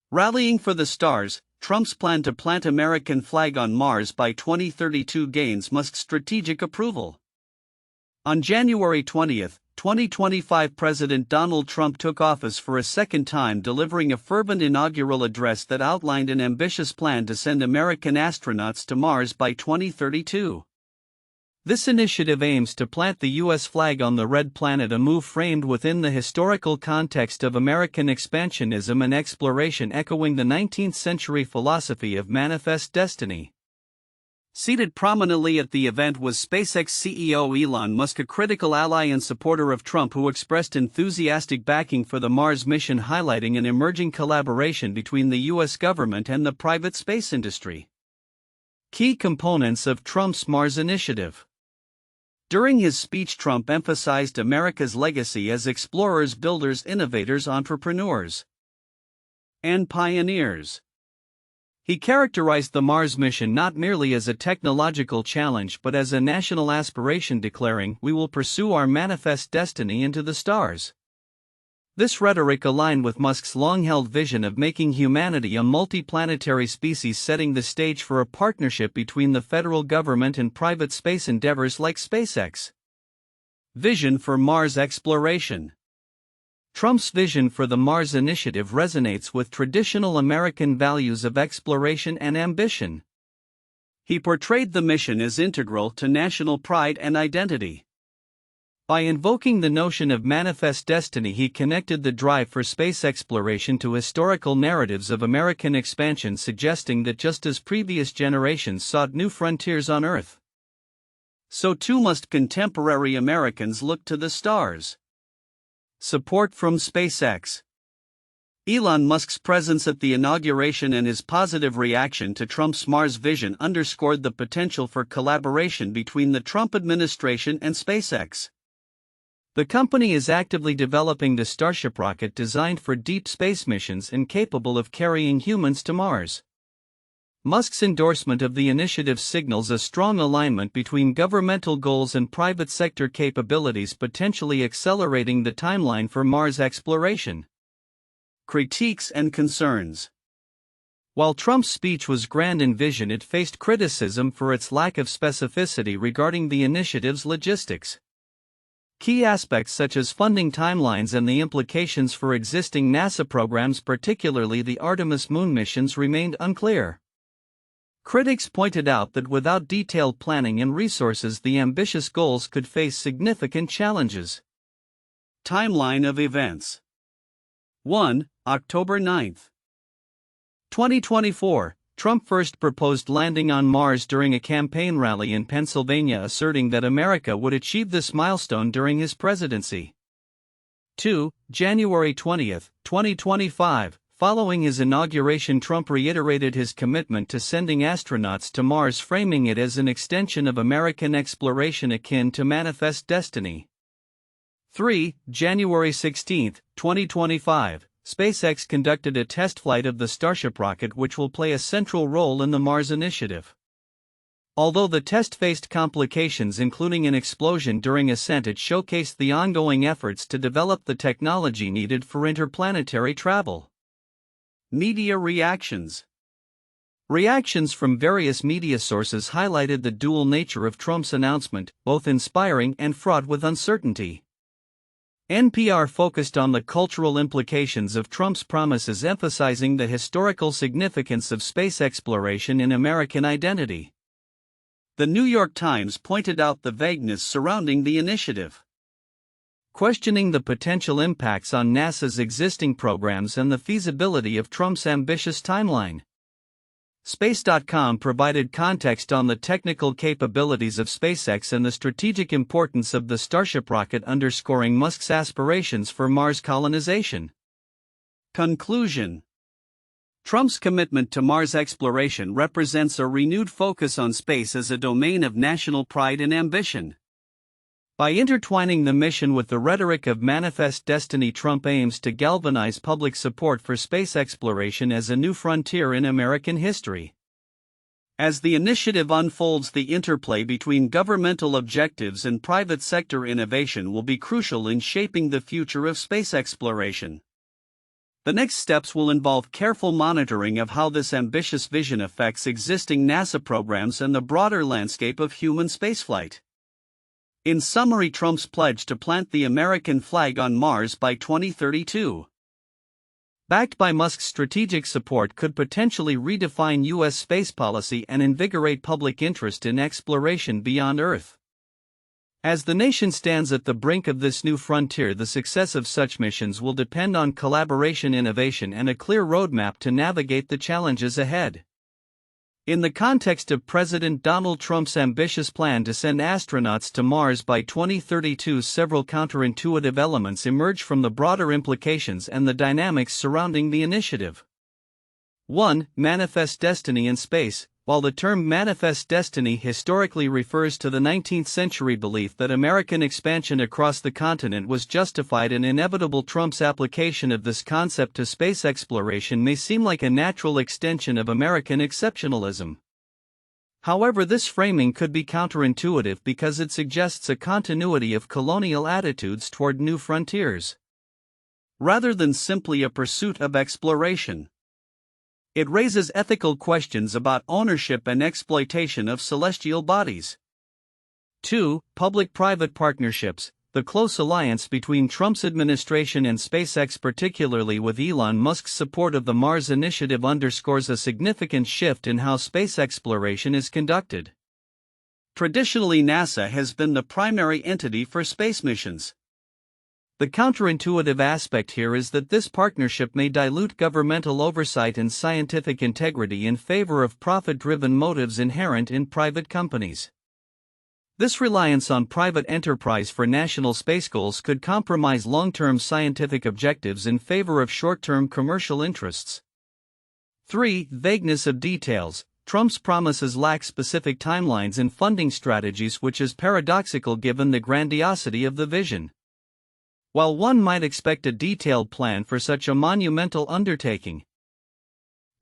Rallying for the stars, Trump's plan to plant American flag on Mars by 2032 gains Musk's strategic approval. On January 20, 2025, President Donald Trump took office for a second time, delivering a fervent inaugural address that outlined an ambitious plan to send American astronauts to Mars by 2032. This initiative aims to plant the U.S. flag on the red planet, a move framed within the historical context of American expansionism and exploration, echoing the 19th century philosophy of manifest destiny. Seated prominently at the event was SpaceX CEO Elon Musk, a critical ally and supporter of Trump who expressed enthusiastic backing for the Mars mission, highlighting an emerging collaboration between the U.S. government and the private space industry. Key components of Trump's Mars initiative. During his speech, Trump emphasized America's legacy as explorers, builders, innovators, entrepreneurs, and pioneers. He characterized the Mars mission not merely as a technological challenge but as a national aspiration, declaring, "We will pursue our manifest destiny into the stars." This rhetoric aligned with Musk's long-held vision of making humanity a multiplanetary species, setting the stage for a partnership between the federal government and private space endeavors like SpaceX. Vision for Mars exploration. Trump's vision for the Mars initiative resonates with traditional American values of exploration and ambition. He portrayed the mission as integral to national pride and identity. By invoking the notion of manifest destiny, he connected the drive for space exploration to historical narratives of American expansion, suggesting that just as previous generations sought new frontiers on Earth, so too must contemporary Americans look to the stars. Support from SpaceX. Elon Musk's presence at the inauguration and his positive reaction to Trump's Mars vision underscored the potential for collaboration between the Trump administration and SpaceX. The company is actively developing the Starship rocket designed for deep space missions and capable of carrying humans to Mars. Musk's endorsement of the initiative signals a strong alignment between governmental goals and private sector capabilities, potentially accelerating the timeline for Mars exploration. Critiques and concerns. While Trump's speech was grand in vision, it faced criticism for its lack of specificity regarding the initiative's logistics. Key aspects such as funding timelines and the implications for existing NASA programs, particularly the Artemis moon missions, remained unclear. Critics pointed out that without detailed planning and resources, the ambitious goals could face significant challenges. Timeline of events. 1. October 9, 2024. Trump first proposed landing on Mars during a campaign rally in Pennsylvania, asserting that America would achieve this milestone during his presidency. 2. January 20, 2025. Following his inauguration, Trump reiterated his commitment to sending astronauts to Mars, framing it as an extension of American exploration akin to manifest destiny. 3. January 16, 2025. SpaceX conducted a test flight of the Starship rocket, which will play a central role in the Mars initiative. Although the test faced complications, including an explosion during ascent, it showcased the ongoing efforts to develop the technology needed for interplanetary travel. Media reactions. Reactions from various media sources highlighted the dual nature of Trump's announcement, both inspiring and fraught with uncertainty. NPR focused on the cultural implications of Trump's promises, emphasizing the historical significance of space exploration in American identity. The New York Times pointed out the vagueness surrounding the initiative, questioning the potential impacts on NASA's existing programs and the feasibility of Trump's ambitious timeline. Space.com provided context on the technical capabilities of SpaceX and the strategic importance of the Starship rocket, underscoring Musk's aspirations for Mars colonization. Conclusion. Trump's commitment to Mars exploration represents a renewed focus on space as a domain of national pride and ambition. By intertwining the mission with the rhetoric of manifest destiny, Trump aims to galvanize public support for space exploration as a new frontier in American history. As the initiative unfolds, the interplay between governmental objectives and private sector innovation will be crucial in shaping the future of space exploration. The next steps will involve careful monitoring of how this ambitious vision affects existing NASA programs and the broader landscape of human spaceflight. In summary, Trump's pledge to plant the American flag on Mars by 2032, backed by Musk's strategic support, could potentially redefine U.S. space policy and invigorate public interest in exploration beyond Earth. As the nation stands at the brink of this new frontier, the success of such missions will depend on collaboration, innovation, and a clear roadmap to navigate the challenges ahead. In the context of President Donald Trump's ambitious plan to send astronauts to Mars by 2032, several counterintuitive elements emerge from the broader implications and the dynamics surrounding the initiative. 1. Manifest destiny in space. While the term manifest destiny historically refers to the 19th century belief that American expansion across the continent was justified and inevitable, Trump's application of this concept to space exploration may seem like a natural extension of American exceptionalism. However, this framing could be counterintuitive because it suggests a continuity of colonial attitudes toward new frontiers, rather than simply a pursuit of exploration. It raises ethical questions about ownership and exploitation of celestial bodies. 2. Public-private partnerships. The close alliance between Trump's administration and SpaceX, particularly with Elon Musk's support of the Mars initiative, underscores a significant shift in how space exploration is conducted. Traditionally, NASA has been the primary entity for space missions. The counterintuitive aspect here is that this partnership may dilute governmental oversight and scientific integrity in favor of profit-driven motives inherent in private companies. This reliance on private enterprise for national space goals could compromise long-term scientific objectives in favor of short-term commercial interests. 3. Vagueness of details. Trump's promises lack specific timelines and funding strategies, which is paradoxical given the grandiosity of the vision. While one might expect a detailed plan for such a monumental undertaking,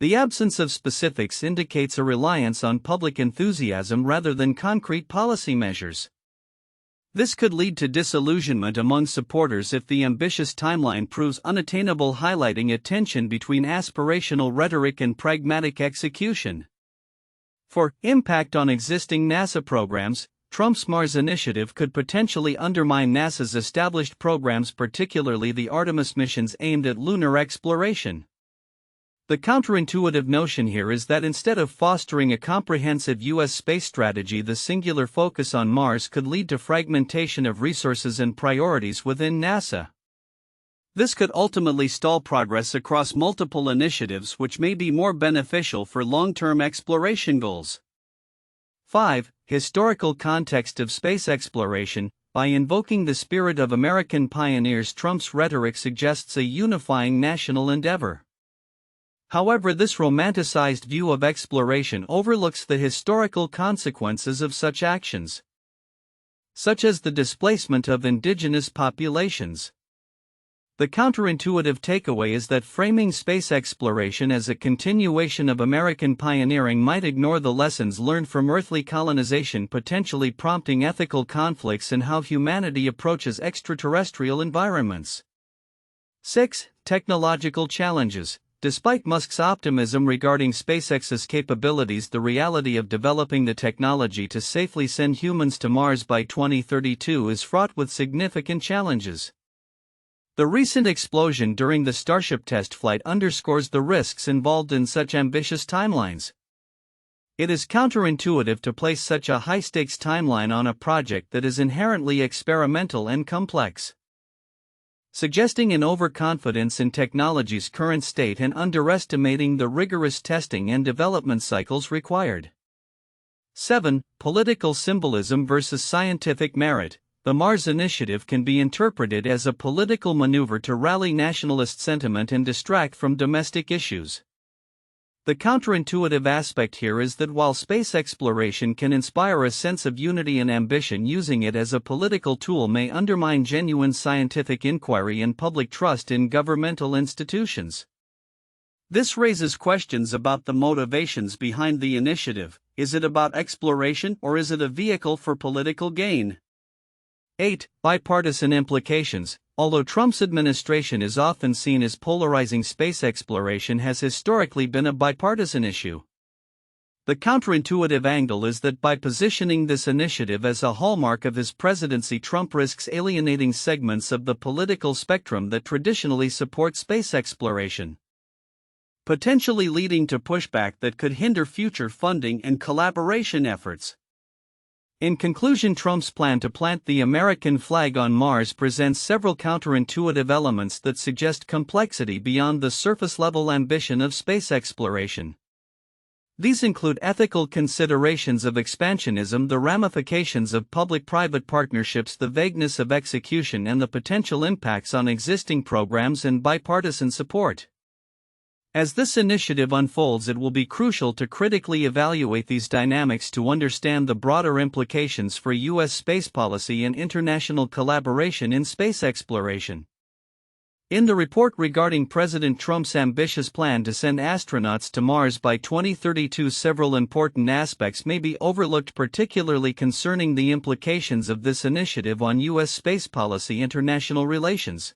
the absence of specifics indicates a reliance on public enthusiasm rather than concrete policy measures. This could lead to disillusionment among supporters if the ambitious timeline proves unattainable, highlighting a tension between aspirational rhetoric and pragmatic execution. 4. Impact on existing NASA programs. Trump's Mars initiative could potentially undermine NASA's established programs, particularly the Artemis missions aimed at lunar exploration. The counterintuitive notion here is that instead of fostering a comprehensive U.S. space strategy, the singular focus on Mars could lead to fragmentation of resources and priorities within NASA. This could ultimately stall progress across multiple initiatives, which may be more beneficial for long-term exploration goals. 5. Historical context of space exploration. By invoking the spirit of American pioneers, Trump's rhetoric suggests a unifying national endeavor. However, this romanticized view of exploration overlooks the historical consequences of such actions, such as the displacement of indigenous populations. The counterintuitive takeaway is that framing space exploration as a continuation of American pioneering might ignore the lessons learned from earthly colonization, potentially prompting ethical conflicts in how humanity approaches extraterrestrial environments. 6. Technological challenges. Despite Musk's optimism regarding SpaceX's capabilities, the reality of developing the technology to safely send humans to Mars by 2032 is fraught with significant challenges. The recent explosion during the Starship test flight underscores the risks involved in such ambitious timelines. It is counterintuitive to place such a high-stakes timeline on a project that is inherently experimental and complex, suggesting an overconfidence in technology's current state and underestimating the rigorous testing and development cycles required. 7. Political symbolism versus scientific merit. The Mars initiative can be interpreted as a political maneuver to rally nationalist sentiment and distract from domestic issues. The counterintuitive aspect here is that while space exploration can inspire a sense of unity and ambition, using it as a political tool may undermine genuine scientific inquiry and public trust in governmental institutions. This raises questions about the motivations behind the initiative. Is it about exploration or is it a vehicle for political gain? 8. Bipartisan implications. Although Trump's administration is often seen as polarizing, space exploration has historically been a bipartisan issue. The counterintuitive angle is that by positioning this initiative as a hallmark of his presidency, Trump risks alienating segments of the political spectrum that traditionally support space exploration, potentially leading to pushback that could hinder future funding and collaboration efforts. In conclusion, Trump's plan to plant the American flag on Mars presents several counterintuitive elements that suggest complexity beyond the surface-level ambition of space exploration. These include ethical considerations of expansionism, the ramifications of public-private partnerships, the vagueness of execution, and the potential impacts on existing programs and bipartisan support. As this initiative unfolds, it will be crucial to critically evaluate these dynamics to understand the broader implications for U.S. space policy and international collaboration in space exploration. In the report regarding President Trump's ambitious plan to send astronauts to Mars by 2032, several important aspects may be overlooked, particularly concerning the implications of this initiative on U.S. space policy, international relations,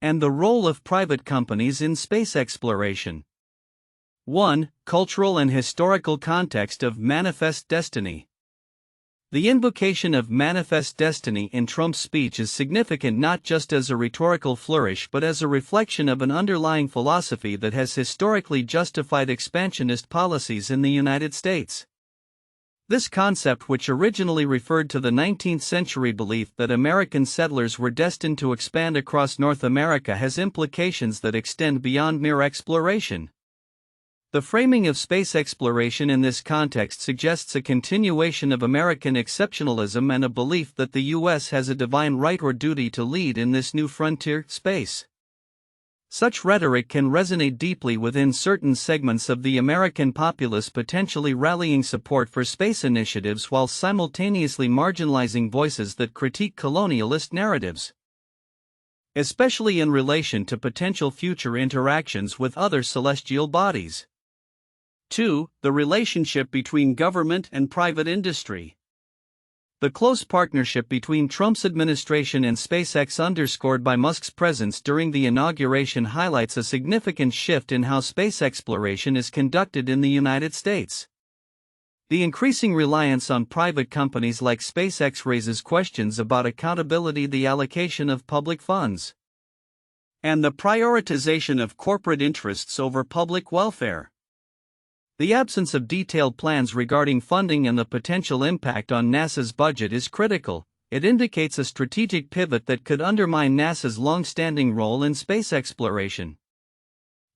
and the role of private companies in space exploration. 1. Cultural and historical context of manifest destiny. The invocation of manifest destiny in Trump's speech is significant not just as a rhetorical flourish but as a reflection of an underlying philosophy that has historically justified expansionist policies in the United States. This concept, which originally referred to the 19th century belief that American settlers were destined to expand across North America, has implications that extend beyond mere exploration. The framing of space exploration in this context suggests a continuation of American exceptionalism and a belief that the U.S. has a divine right or duty to lead in this new frontier, space. Such rhetoric can resonate deeply within certain segments of the American populace, potentially rallying support for space initiatives while simultaneously marginalizing voices that critique colonialist narratives, especially in relation to potential future interactions with other celestial bodies. 2. The relationship between government and private industry. The close partnership between Trump's administration and SpaceX, underscored by Musk's presence during the inauguration, highlights a significant shift in how space exploration is conducted in the United States. The increasing reliance on private companies like SpaceX raises questions about accountability, the allocation of public funds, and the prioritization of corporate interests over public welfare. The absence of detailed plans regarding funding and the potential impact on NASA's budget is critical. It indicates a strategic pivot that could undermine NASA's long-standing role in space exploration.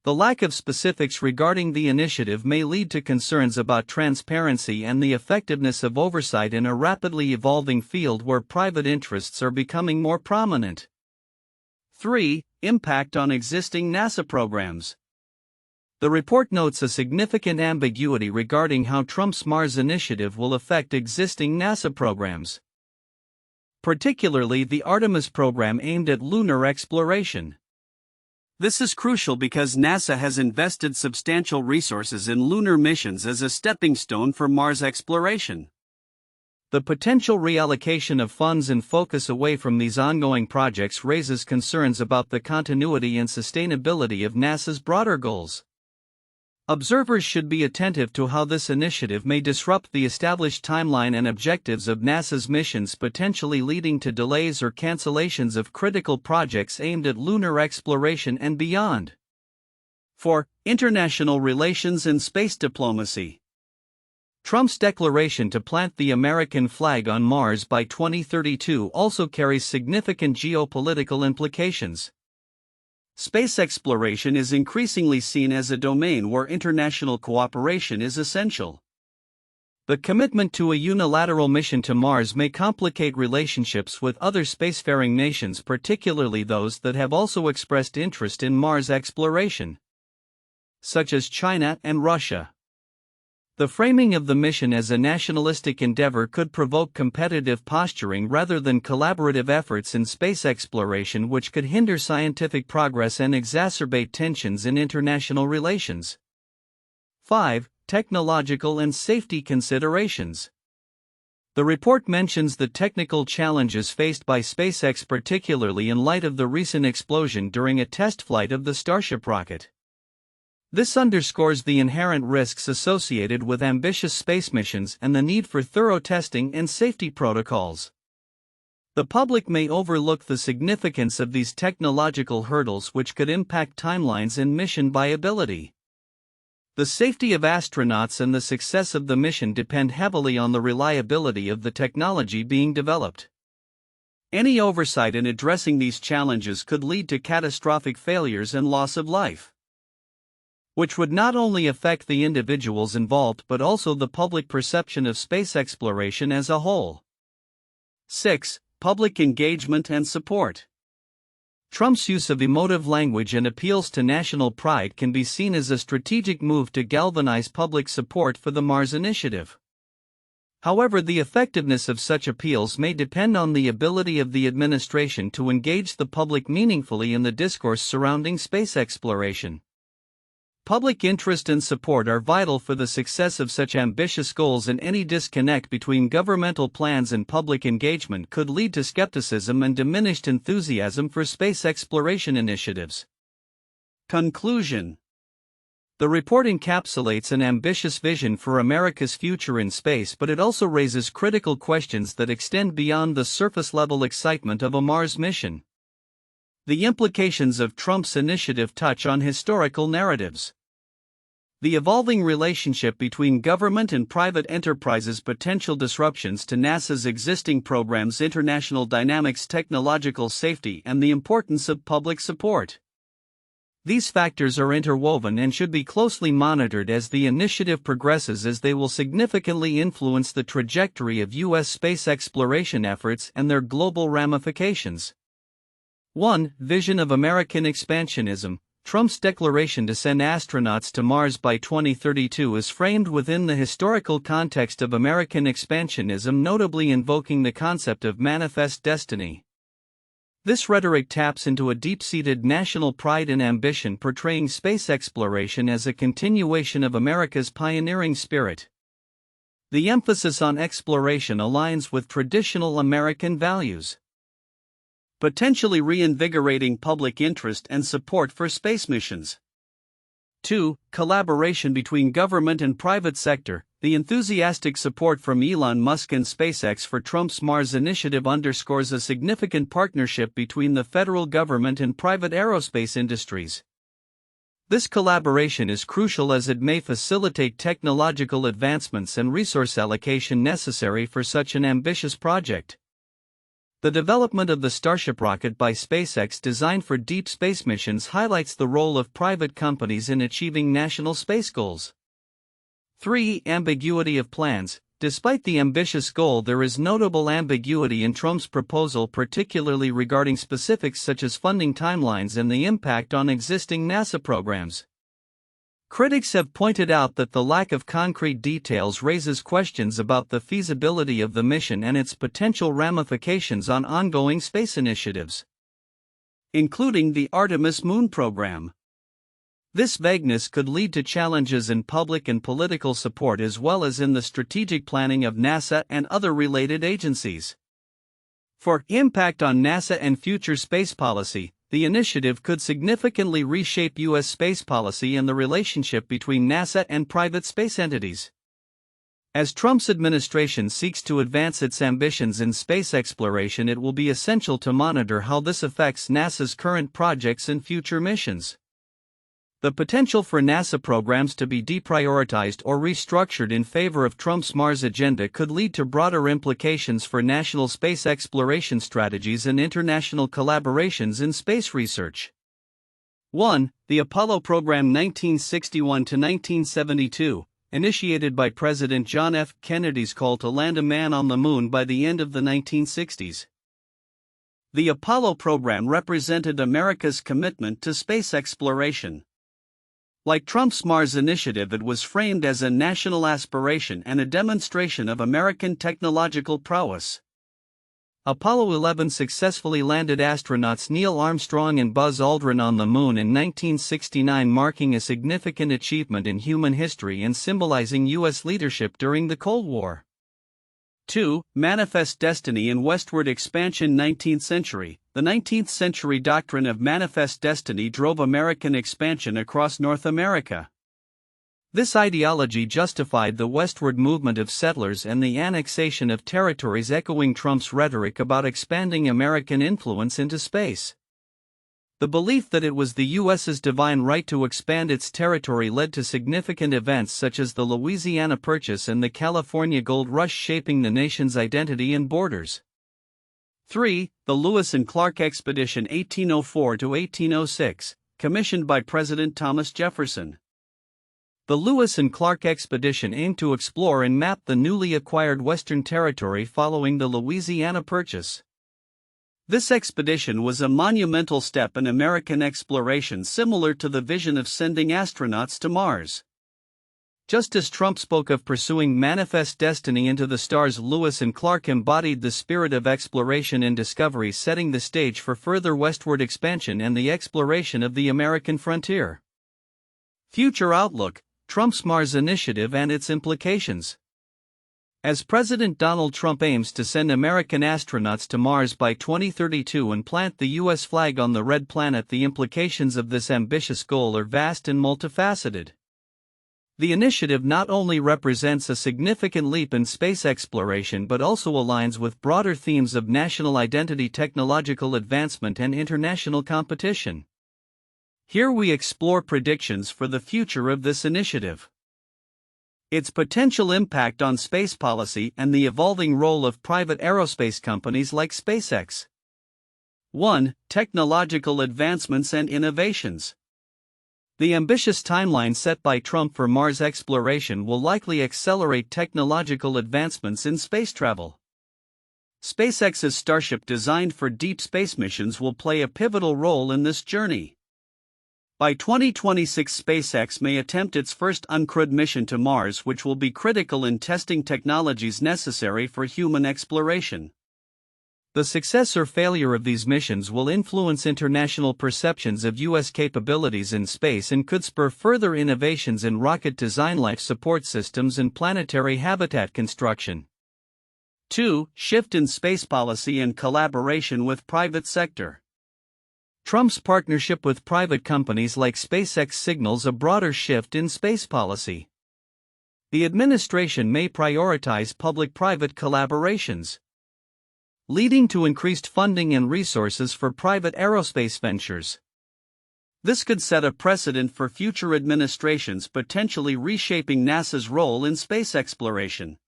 The lack of specifics regarding the initiative may lead to concerns about transparency and the effectiveness of oversight in a rapidly evolving field where private interests are becoming more prominent. 3. Impact on existing NASA programs. The report notes a significant ambiguity regarding how Trump's Mars initiative will affect existing NASA programs, particularly the Artemis program aimed at lunar exploration. This is crucial because NASA has invested substantial resources in lunar missions as a stepping stone for Mars exploration. The potential reallocation of funds and focus away from these ongoing projects raises concerns about the continuity and sustainability of NASA's broader goals. Observers should be attentive to how this initiative may disrupt the established timeline and objectives of NASA's missions, potentially leading to delays or cancellations of critical projects aimed at lunar exploration and beyond. 4. International relations and space diplomacy. Trump's declaration to plant the American flag on Mars by 2032 also carries significant geopolitical implications. Space exploration is increasingly seen as a domain where international cooperation is essential. The commitment to a unilateral mission to Mars may complicate relationships with other spacefaring nations, particularly those that have also expressed interest in Mars exploration, such as China and Russia. The framing of the mission as a nationalistic endeavor could provoke competitive posturing rather than collaborative efforts in space exploration, which could hinder scientific progress and exacerbate tensions in international relations. 5. Technological and safety considerations. The report mentions the technical challenges faced by SpaceX, particularly in light of the recent explosion during a test flight of the Starship rocket. This underscores the inherent risks associated with ambitious space missions and the need for thorough testing and safety protocols. The public may overlook the significance of these technological hurdles, which could impact timelines and mission viability. The safety of astronauts and the success of the mission depend heavily on the reliability of the technology being developed. Any oversight in addressing these challenges could lead to catastrophic failures and loss of life, which would not only affect the individuals involved but also the public perception of space exploration as a whole. 6. Public engagement and support. Trump's use of emotive language and appeals to national pride can be seen as a strategic move to galvanize public support for the Mars initiative. However, the effectiveness of such appeals may depend on the ability of the administration to engage the public meaningfully in the discourse surrounding space exploration. Public interest and support are vital for the success of such ambitious goals, and any disconnect between governmental plans and public engagement could lead to skepticism and diminished enthusiasm for space exploration initiatives. Conclusion. The report encapsulates an ambitious vision for America's future in space, but it also raises critical questions that extend beyond the surface-level excitement of a Mars mission. The implications of Trump's initiative touch on historical narratives. The evolving relationship between government and private enterprises, potential disruptions to NASA's existing programs, international dynamics, technological safety, and the importance of public support. These factors are interwoven and should be closely monitored as the initiative progresses, as they will significantly influence the trajectory of U.S. space exploration efforts and their global ramifications. 1. Vision of American expansionism. Trump's declaration to send astronauts to Mars by 2032 is framed within the historical context of American expansionism, notably invoking the concept of manifest destiny. This rhetoric taps into a deep-seated national pride and ambition, portraying space exploration as a continuation of America's pioneering spirit. The emphasis on exploration aligns with traditional American values, potentially reinvigorating public interest and support for space missions. 2. Collaboration between government and private sector. The enthusiastic support from Elon Musk and SpaceX for Trump's Mars initiative underscores a significant partnership between the federal government and private aerospace industries. This collaboration is crucial as it may facilitate technological advancements and resource allocation necessary for such an ambitious project. The development of the Starship rocket by SpaceX, designed for deep space missions, highlights the role of private companies in achieving national space goals. 3. Ambiguity of plans. Despite the ambitious goal, there is notable ambiguity in Trump's proposal, particularly regarding specifics such as funding timelines and the impact on existing NASA programs. Critics have pointed out that the lack of concrete details raises questions about the feasibility of the mission and its potential ramifications on ongoing space initiatives, including the Artemis moon program. This vagueness could lead to challenges in public and political support, as well as in the strategic planning of NASA and other related agencies. For impact on NASA and future space policy, the initiative could significantly reshape U.S. space policy and the relationship between NASA and private space entities. As Trump's administration seeks to advance its ambitions in space exploration, it will be essential to monitor how this affects NASA's current projects and future missions. The potential for NASA programs to be deprioritized or restructured in favor of Trump's Mars agenda could lead to broader implications for national space exploration strategies and international collaborations in space research. 1. The Apollo program 1961–1972, initiated by President John F. Kennedy's call to land a man on the moon by the end of the 1960s. The Apollo program represented America's commitment to space exploration. Like Trump's Mars initiative, it was framed as a national aspiration and a demonstration of American technological prowess. Apollo 11 successfully landed astronauts Neil Armstrong and Buzz Aldrin on the moon in 1969, marking a significant achievement in human history and symbolizing U.S. leadership during the Cold War. 2. Manifest destiny and westward expansion. 19th century. The 19th century doctrine of manifest destiny drove American expansion across North America. This ideology justified the westward movement of settlers and the annexation of territories, echoing Trump's rhetoric about expanding American influence into space. The belief that it was the U.S.'s divine right to expand its territory led to significant events such as the Louisiana Purchase and the California Gold Rush, shaping the nation's identity and borders. 3. The Lewis and Clark Expedition 1804–1806, commissioned by President Thomas Jefferson. The Lewis and Clark Expedition aimed to explore and map the newly acquired Western Territory following the Louisiana Purchase. This expedition was a monumental step in American exploration, similar to the vision of sending astronauts to Mars. Just as Trump spoke of pursuing manifest destiny into the stars, Lewis and Clark embodied the spirit of exploration and discovery, setting the stage for further westward expansion and the exploration of the American frontier. Future outlook: Trump's Mars initiative and its implications. As President Donald Trump aims to send American astronauts to Mars by 2032 and plant the U.S. flag on the red planet, the implications of this ambitious goal are vast and multifaceted. The initiative not only represents a significant leap in space exploration but also aligns with broader themes of national identity, technological advancement, and international competition. Here we explore predictions for the future of this initiative, its potential impact on space policy, and the evolving role of private aerospace companies like SpaceX. 1. Technological advancements and innovations. The ambitious timeline set by Trump for Mars exploration will likely accelerate technological advancements in space travel. SpaceX's Starship, designed for deep space missions, will play a pivotal role in this journey. By 2026, SpaceX may attempt its first uncrewed mission to Mars, which will be critical in testing technologies necessary for human exploration. The success or failure of these missions will influence international perceptions of U.S. capabilities in space and could spur further innovations in rocket design, life support systems, and planetary habitat construction. 2. Shift in space policy and collaboration with private sector. Trump's partnership with private companies like SpaceX signals a broader shift in space policy. The administration may prioritize public-private collaborations, leading to increased funding and resources for private aerospace ventures. This could set a precedent for future administrations, potentially reshaping NASA's role in space exploration.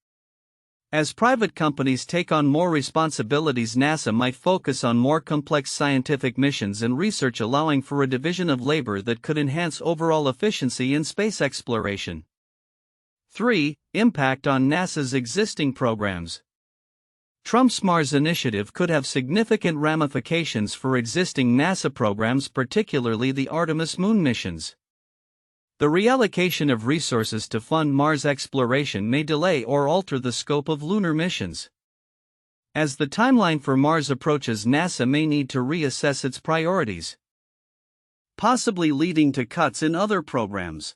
As private companies take on more responsibilities, NASA might focus on more complex scientific missions and research, allowing for a division of labor that could enhance overall efficiency in space exploration. 3. Impact on NASA's existing programs. Trump's Mars initiative could have significant ramifications for existing NASA programs, particularly the Artemis moon missions. The reallocation of resources to fund Mars exploration may delay or alter the scope of lunar missions. As the timeline for Mars approaches, NASA may need to reassess its priorities, possibly leading to cuts in other programs.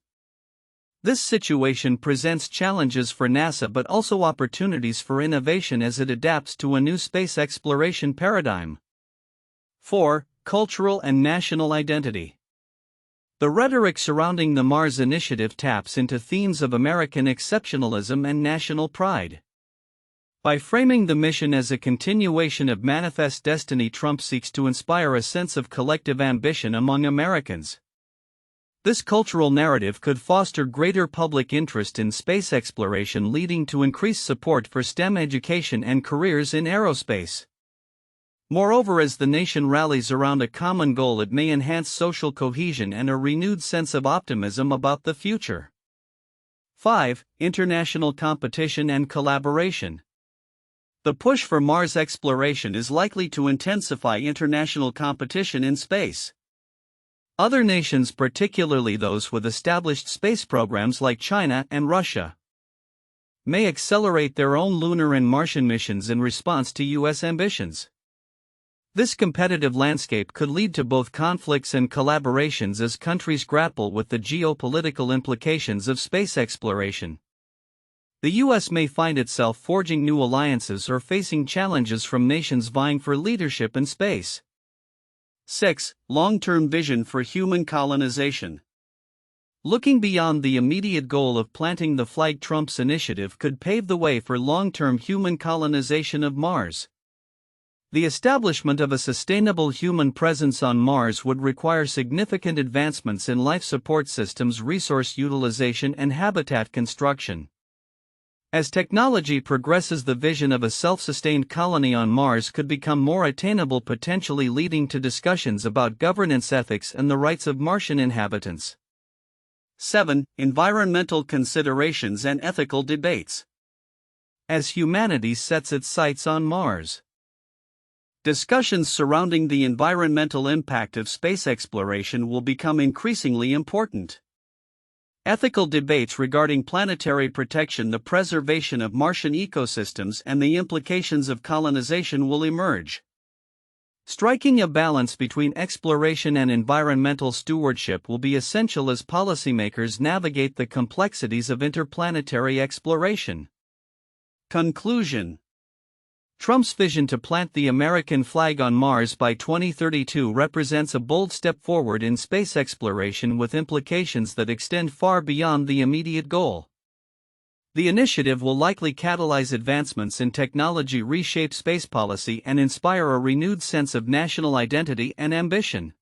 This situation presents challenges for NASA but also opportunities for innovation as it adapts to a new space exploration paradigm. 4. Cultural and national identity. The rhetoric surrounding the Mars initiative taps into themes of American exceptionalism and national pride. By framing the mission as a continuation of manifest destiny, Trump seeks to inspire a sense of collective ambition among Americans. This cultural narrative could foster greater public interest in space exploration, leading to increased support for STEM education and careers in aerospace. Moreover, as the nation rallies around a common goal, it may enhance social cohesion and a renewed sense of optimism about the future. 5. International competition and collaboration. The push for Mars exploration is likely to intensify international competition in space. Other nations, particularly those with established space programs like China and Russia, may accelerate their own lunar and Martian missions in response to U.S. ambitions. This competitive landscape could lead to both conflicts and collaborations as countries grapple with the geopolitical implications of space exploration. the U.S. may find itself forging new alliances or facing challenges from nations vying for leadership in space. 6. Long-term vision for human colonization. Looking beyond the immediate goal of planting the flag, Trump's initiative could pave the way for long-term human colonization of Mars. The establishment of a sustainable human presence on Mars would require significant advancements in life support systems, resource utilization, and habitat construction. As technology progresses, the vision of a self-sustained colony on Mars could become more attainable, potentially leading to discussions about governance, ethics, and the rights of Martian inhabitants. 7. Environmental considerations and ethical debates. As humanity sets its sights on Mars, discussions surrounding the environmental impact of space exploration will become increasingly important. Ethical debates regarding planetary protection, the preservation of Martian ecosystems, and the implications of colonization will emerge. Striking a balance between exploration and environmental stewardship will be essential as policymakers navigate the complexities of interplanetary exploration. Conclusion. Trump's vision to plant the American flag on Mars by 2032 represents a bold step forward in space exploration with implications that extend far beyond the immediate goal. The initiative will likely catalyze advancements in technology, reshape space policy, and inspire a renewed sense of national identity and ambition.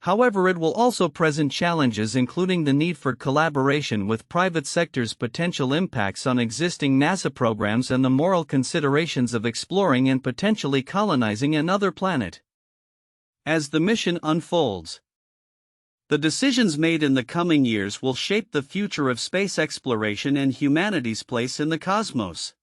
However, it will also present challenges, including the need for collaboration with private sectors, potential impacts on existing NASA programs, and the moral considerations of exploring and potentially colonizing another planet. As the mission unfolds, the decisions made in the coming years will shape the future of space exploration and humanity's place in the cosmos.